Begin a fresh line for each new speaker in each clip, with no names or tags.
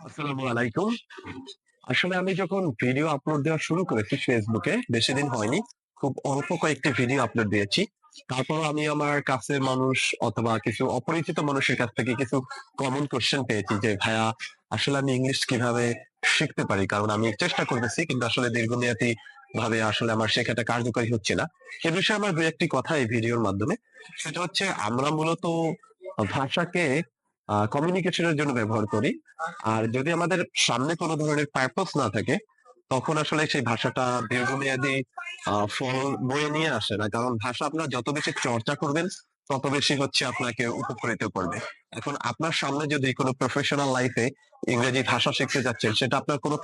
আসসালামু আলাইকুম। আসলে আমি যখন ভিডিও আপলোড দেওয়া শুরু করেছি ফেসবুকে, বেশি দিন হয়নি। খুব অল্প কয়েকটি ভিডিও আপলোড দিয়েছি। তারপর আমি আমার কাছের মানুষ অথবা কিছু অপরিচিত মানুষের কাছ থেকে কিছু কমন কোয়েশ্চেন পেয়েছি যে, "ভাইয়া আসলে আমি ইংলিশ কিভাবে শিখতে পারি?" কারণ আমি চেষ্টা করতেছি কিন্তু আসলে দীর্ঘমেয়াদী ভাবে আসলে আমার শেখাটা কার্যকরী হচ্ছে না। সে বিষয়ে আমার ২-১ টি কথা এই ভিডিওর মাধ্যমে। সেটা হচ্ছে আমরা মূলত ভাষাকে কমিউনিকেশনের জন্য ব্যবহার করি। আর যদি আমাদের সামনে কোনো ধরনের পারপোজ না থাকে, তখন আসলে সেই ভাষাটা দীর্ঘমেয়াদী ফল বয়ে নিয়ে আসে না। কারণ ভাষা আপনার যত বেশি চর্চা করবেন, তত বেশি হচ্ছে আপনাকে উপকৃত করবে। এখন আপনার সামনে যদি কোনো প্রফেশনাল লাইফে ইংরেজি ভাষা শিখতে যাচ্ছেন, সেটা আপনার কোনো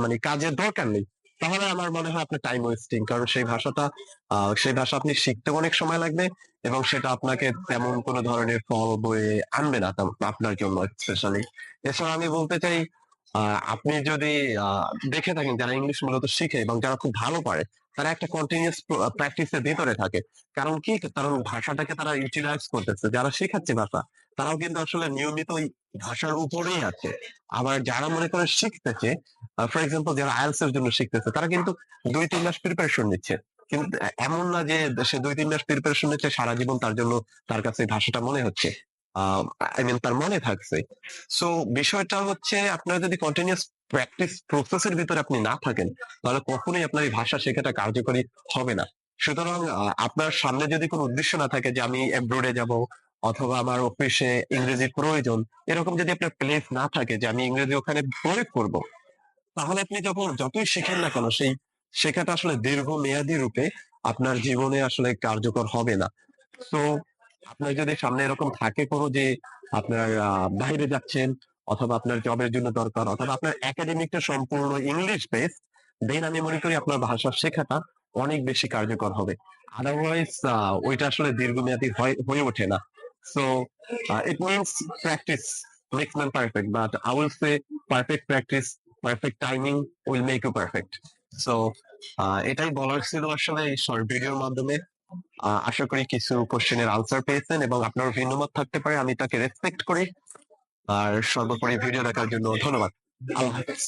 মানে কাজের দরকার নেই। তাহলে আমার মনে হয় আপনার টাইম ওয়েস্টিং। কারণ সেই ভাষা আপনি শিখতেও অনেক সময় লাগবে এবং সেটা আপনাকে তেমন কোনো ধরনের ফল বয়ে আনবে না আপনার জন্য স্পেশালি। এছাড়া আমি বলতে চাই আপনি যদি দেখে থাকেন যারা ইংলিশ মূলত শিখে এবং যারা খুব ভালো পারে তারা একটা কন্টিনিউয়াস প্র্যাকটিসের ভিতরে থাকে। কারণ কি? কারণ ভাষাটাকে তারা ইউটিলাইজ করতেছে। যারা শেখাচ্ছে ভাষা তারাও কিন্তু আসলে নিয়মিত ওই ভাষার উপরেই আছে। আবার যারা মনে করেন শিখতেছে, ফর এক্সাম্পল যারা আইএলটিএস এর জন্য শিখতেছে তারা কিন্তু ২-৩ মাস প্রিপারেশন নিচ্ছে। কিন্তু এমন না যে সে ২-৩ মাস প্রিপারেশন নিচ্ছে সারা জীবন তার জন্য তার কাছে এই ভাষাটা মনে হচ্ছে। আই মিন তার মনে থাকছে। সো বিষয়টা হচ্ছে আপনার যদি কন্টিনিউয়াস প্র্যাকটিস প্রসেসের ভিতরে আপনি না থাকেন, তাহলে কখনোই আপনার এই ভাষা শেখাটা কার্যকরী হবে না। সুতরাং আপনার সামনে যদি কোনো উদ্দেশ্য না থাকে যে আমি অ্যাব্রোডে যাব অথবা আমার অফিসে ইংরেজির প্রয়োজন, এরকম যদি আপনার প্লেস না থাকে যে আমি ইংরেজি ওখানে প্রয়োগ করব, তাহলে আপনি যখন যতই শেখেন না কেন সেই শেখাটা আসলে দীর্ঘমেয়াদী রূপে আপনার জীবনে আসলে কার্যকর হবে না। তো আপনার যদি সামনে এরকম থাকে কোনো যে আপনার বাইরে যাচ্ছেন অথবা আপনার জবের জন্য দরকার অথবা আপনার একাডেমিকটা সম্পূর্ণ ইংলিশ বেস, দেন আমি মনে করি আপনার ভাষা শেখাটা অনেক বেশি কার্যকর হবে। আদারওয়াইজ ওইটা আসলে দীর্ঘমেয়াদী হয়ে ওঠে না। So it means practice makes man perfect, but I will say perfect practice, perfect timing will make you perfect. So এটাই বলার ছিল আসলে এই শর্ট ভিডিওর মাধ্যমে। আশা করি কিছু কোশ্চেনের আনসার পেয়েছেন এবং আপনার ভিন্নমত থাকতে পারে, আমি তাকে রেসপেক্ট করি। আর সর্বোপরি ভিডিও দেখার জন্য ধন্যবাদ। আল্লাহ হাফেজ।